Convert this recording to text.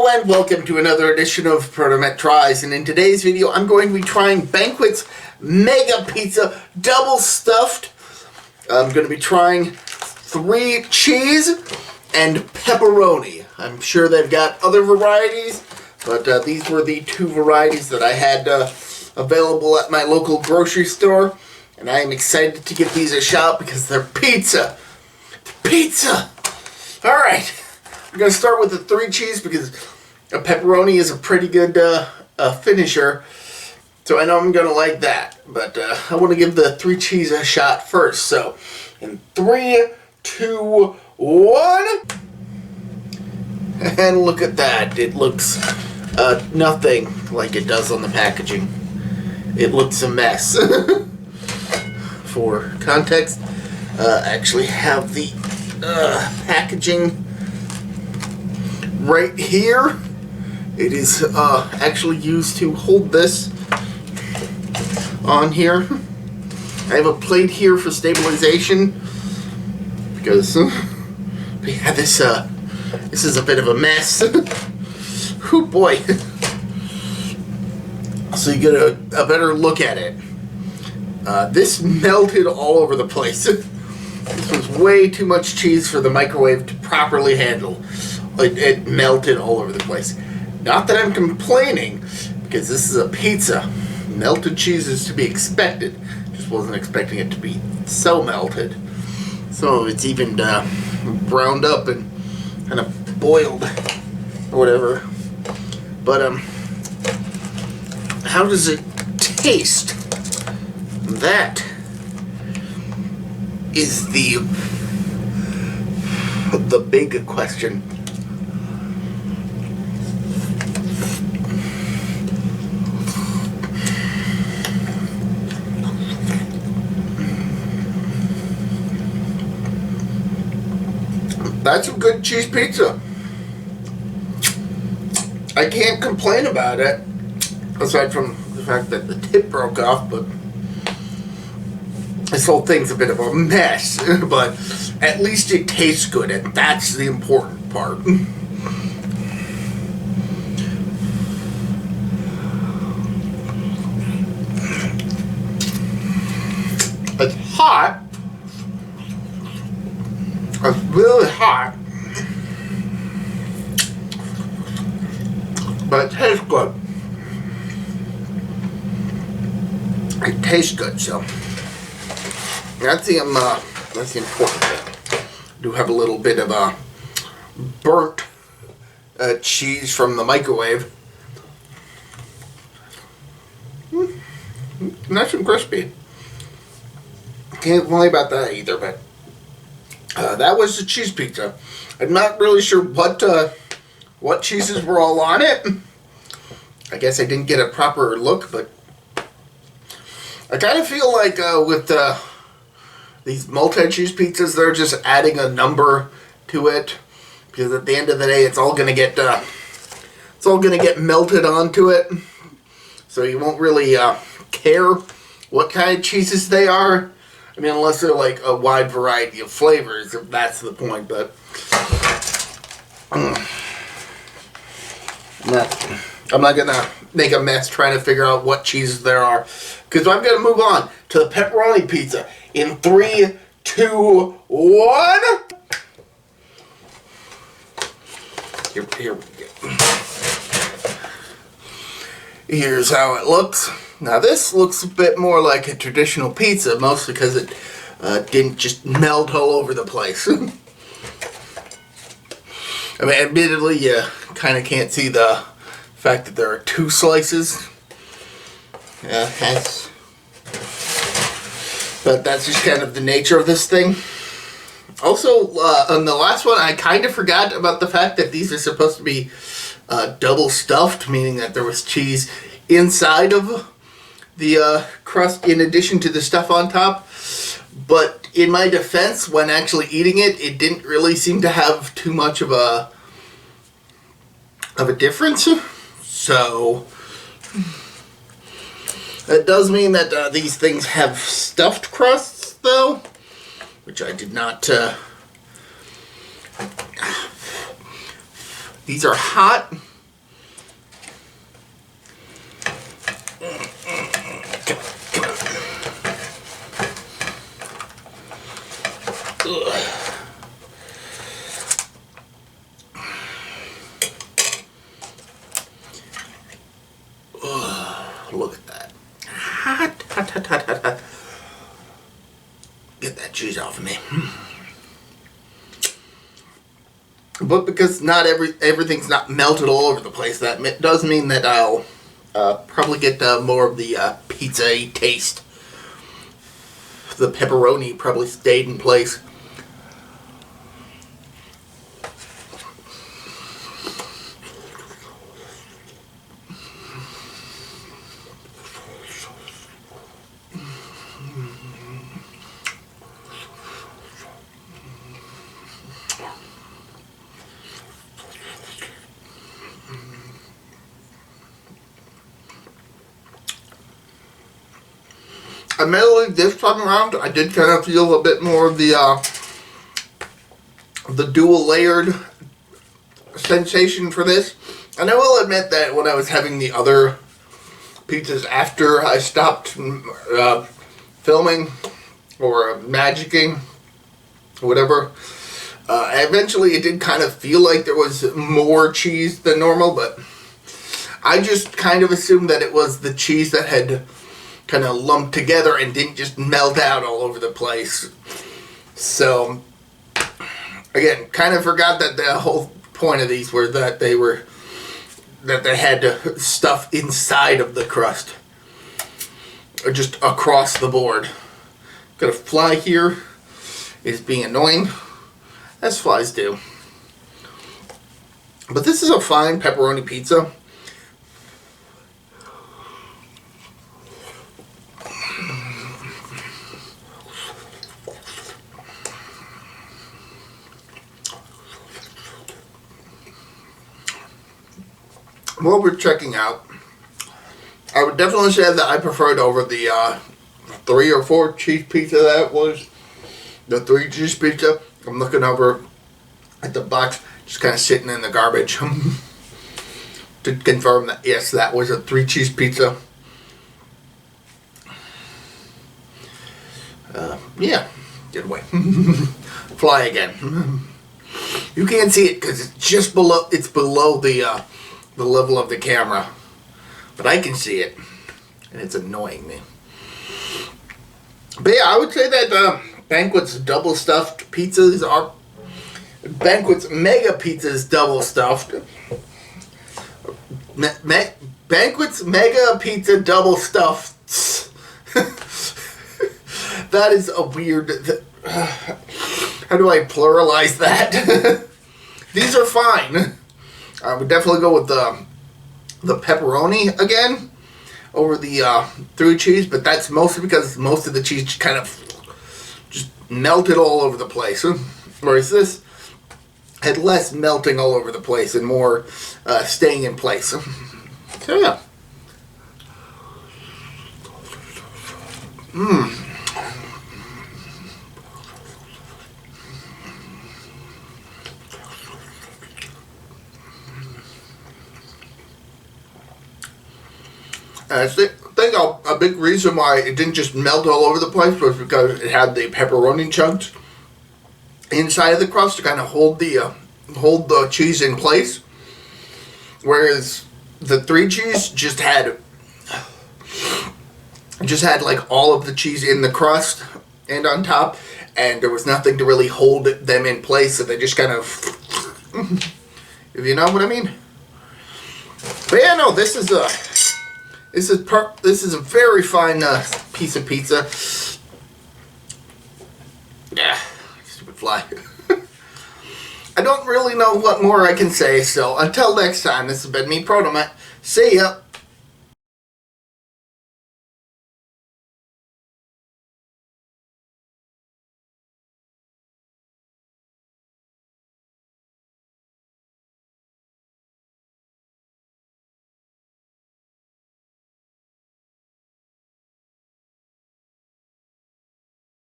Hello and welcome to another edition of ProtoMet Tries, and in today's video I'm going to be trying Banquet's Mega Pizza Double Stuffed. I'm going to be trying 3 cheese and pepperoni. I'm sure they've got other varieties, but these were the 2 varieties that I had available at my local grocery store, and I am excited to give these a shot because they're pizza. Pizza! Alright. I'm going to start with the 3 cheese because a pepperoni is a pretty good finisher. So I know I'm going to like that. But I want to give the 3 cheese a shot first. So in 3, 2, 1. And look at that. It looks nothing like it does on the packaging. It looks a mess. For context, I actually have the packaging right here. It is actually used to hold this on here. I have a plate here for stabilization because yeah, this is a bit of a mess. Oh boy. So you get a better look at it. This melted all over the place. This was way too much cheese for the microwave to properly handle. It melted all over the place. Not that I'm complaining, because this is a pizza. Melted cheese is to be expected. Just wasn't expecting it to be so melted. So it's even browned up and kind of boiled or whatever. But how does it taste? That is the big question. That's a good cheese pizza. I can't complain about it, aside from the fact that the tip broke off, but this whole thing's a bit of a mess. But at least it tastes good, and that's the important part. It's hot. It's really hot, but it tastes good. It tastes good, so that's the important thing. I do have a little bit of burnt cheese from the microwave. Nice and crispy. Can't lie about that either, but that was the cheese pizza. I'm not really sure what cheeses were all on it. I guess I didn't get a proper look, but I kind of feel like with these multi-cheese pizzas, they're just adding a number to it, because at the end of the day, it's all gonna get melted onto it. So you won't really care what kind of cheeses they are. I mean, unless they're like a wide variety of flavors, if that's the point, but I'm not gonna make a mess trying to figure out what cheeses there are, because I'm gonna move on to the pepperoni pizza in 3, 2, 1. Here we go. Here's how it looks. Now this looks a bit more like a traditional pizza, mostly because it didn't just melt all over the place. I mean, admittedly, you kind of can't see the fact that there are 2 slices. But that's just kind of the nature of this thing. Also, on the last one, I kind of forgot about the fact that these are supposed to be double stuffed, meaning that there was cheese inside of the crust in addition to the stuff on top. But in my defense, when actually eating it, it didn't really seem to have too much of a difference. So that does mean that these things have stuffed crusts, though, which I did not. These are hot. off of me. But because not everything's not melted all over the place, that does mean that I'll probably get more of the pizza taste. The pepperoni probably stayed in place. Admittedly, this time around, I did kind of feel a bit more of the dual layered sensation for this. And I will admit that when I was having the other pizzas after I stopped filming or magicking, or whatever, eventually it did kind of feel like there was more cheese than normal, but I just kind of assumed that it was the cheese that had kind of lumped together and didn't just melt out all over the place. So, again, kind of forgot that the whole point of these were that they had stuff inside of the crust, or just across the board. Got a fly here, is being annoying, as flies do. But this is a fine pepperoni pizza. What we're checking out, I would definitely say that I preferred over the 3 or 4 cheese pizza that was. The 3 cheese pizza, I'm looking over at the box, just kind of sitting in the garbage to confirm that yes, that was a 3 cheese pizza. Yeah, get away. Fly again. You can't see it because it's just below. It's below the level of the camera, but I can see it, and it's annoying me. But yeah, I would say that Banquet's double stuffed pizzas are Banquet's mega pizzas double stuffed. Banquet's mega pizza double stuffed. That is a weird. How do I pluralize that? These are fine. I would definitely go with the pepperoni again over the 3 cheese, but that's mostly because most of the cheese kind of just melted all over the place. Whereas this had less melting all over the place and more staying in place. So yeah. I think a big reason why it didn't just melt all over the place was because it had the pepperoni chunks inside of the crust to kind of hold the cheese in place, whereas the 3 cheese just had like all of the cheese in the crust and on top, and there was nothing to really hold them in place, so they just kind of, if you know what I mean. But yeah, no, this is a very fine piece of pizza. Yeah, stupid fly. I don't really know what more I can say, so until next time, this has been me, ProtoMet. See ya.